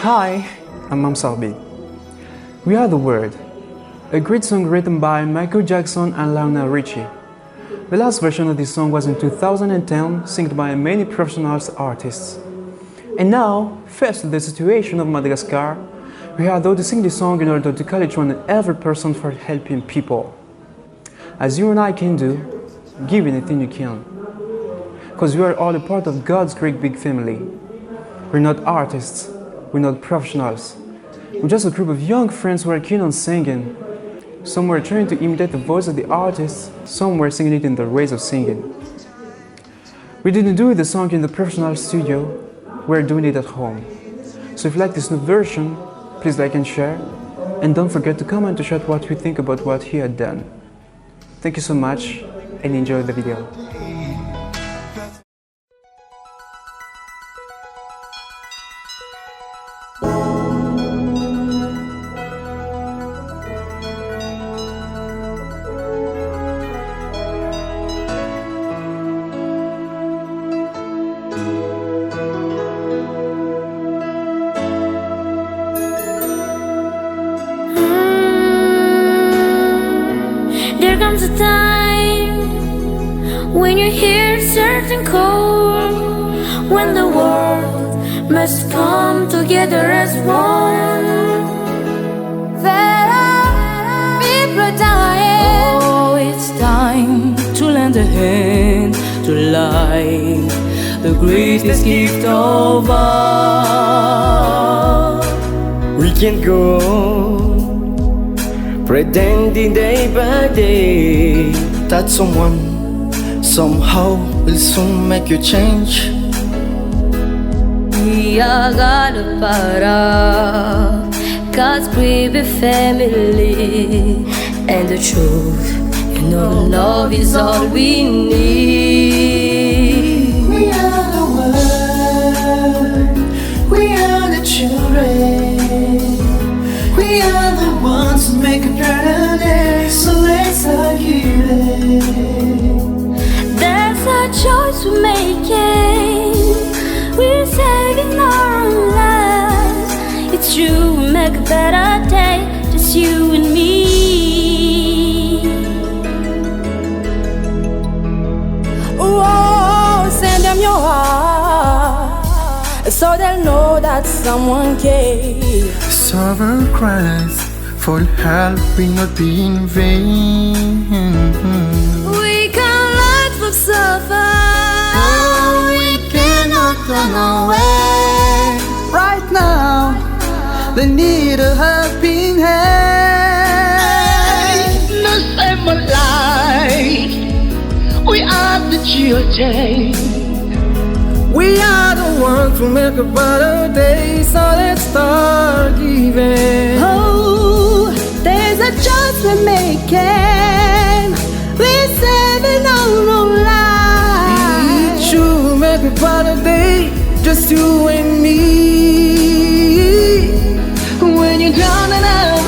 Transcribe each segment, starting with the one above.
Hi, I'm Mamsarbi. We Are the World, a great song written by Michael Jackson and Lionel Richie. The last version of this song was in 2010, sung by many professional artists. And now, faced with the situation of Madagascar, we are though to sing this song in order to call each one and every person for helping people. As you and I can do, give anything you can. Because we are all a part of God's great big family. We're not artists, we're not professionals. We're just a group of young friends working on singing. Some were trying to imitate the voice of the artist, some were singing it in their ways of singing. We didn't do the song in the professional studio, we're doing it at home. So if you like this new version, please like and share, and don't forget to comment to share what you think about what he had done. Thank you so much, and enjoy the video. There comes a time when you hear certain cold, when the world must come together as one. There are people dying. Oh, it's time to lend a hand to life, the greatest gift of all. We can't go on pretending day by day that someone somehow will soon make you change. We are gonna para God's baby family, and the truth, you know, love is all we need. We are the world, we are the children, we are the ones who make a better day. So let's start healing. There's a choice we're making. We're saving our own lives. It's true, we make a better day, just you and me. Oh, send them your heart, so they'll know that someone cares. Sovereign cries for help will not be in vain. We can't let them suffer. We cannot run away. Right now, they need a helping hand. To save my life, we are the children. We are the ones who make a better day. So let's start giving. Oh, there's a choice we're making. We're saving our own lives. Each you make a better day, just you and me. When you're down and out,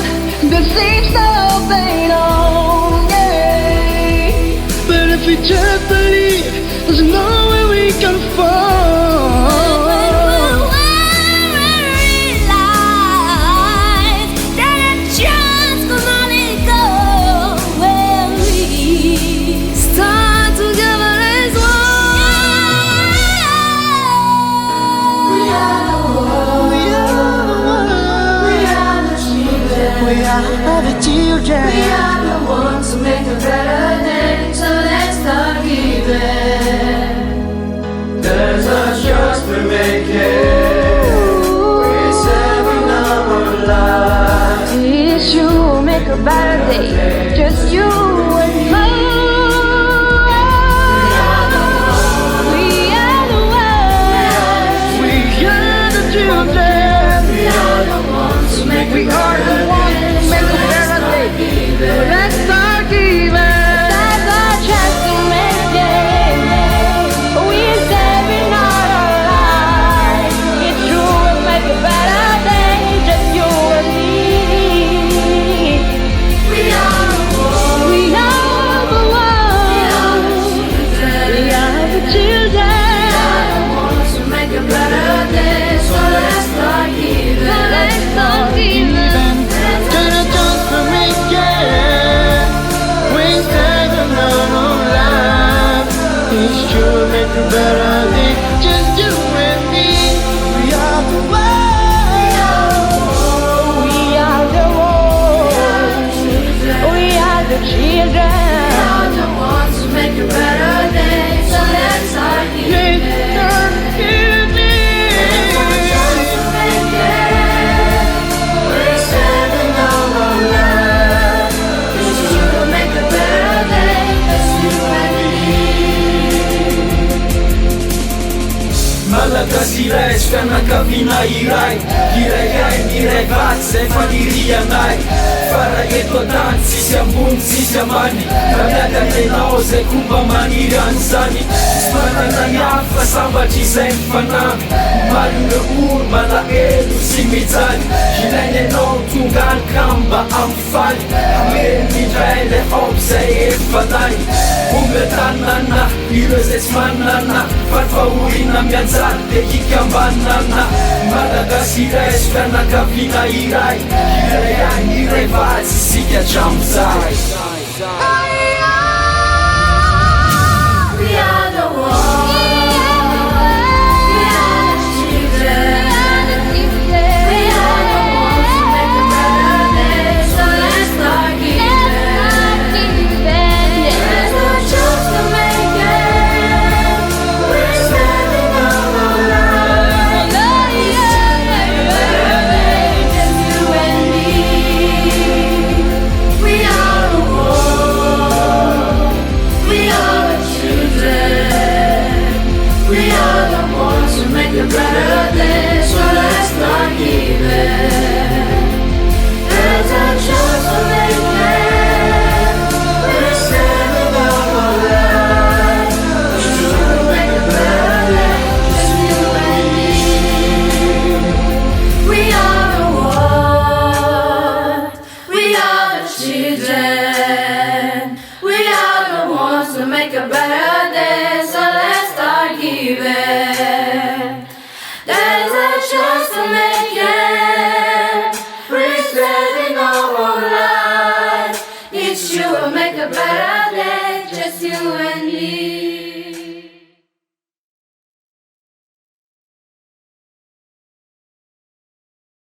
the seems so fade on, yeah. But if we just believe, there's nowhere we can fall. We are the children. We are the ones who make a better day, so let's start giving. There's a choice we're making. We're saving our lives. It's you, make a better day, just you and me. We are the world. We are the children. We are the ones who make a better day. Let's start giving. That's our chance to make it. We're saving our lives. It's true, we'll make a better day, just you and me. We are the world. We are the world. We are the children. We are the children. We are the ones who make a better day, so let's start giving. kaviana iray Iray miray vaty zay fanirianay Fara eto an-tany tsisy ambony tsisy ambany Raha zay komba maniry an'izany Tsy manana hiafy fa sambatry izay mifanampy Malona olo malahelo sy mijaly Ilainy anao tonga any kamba am'faly Hameny mindray le hope zay efa lay Omby an-tanana ireo zay tsy manana Farifahorina mianjary de hikambanana Malagasy iray sy fianakaviana iray Iray any iray vatsy isika hatramin'izay We are the one. We are the children. We are the ones who make a better day. So let's start giving. There's no choice to make it. We're standing on our line. Just you and me. We are the one. We are the children. We are the ones who make a better day. So let's start giving. There's a chance to make it. We're standing on our line. Just to make a better day. Just you and me. We are the one. We are the children. We are the ones who make a better day. So let's start giving. There's a chance to make it. We're standing all our life. It's you who make a better day. Just you and me.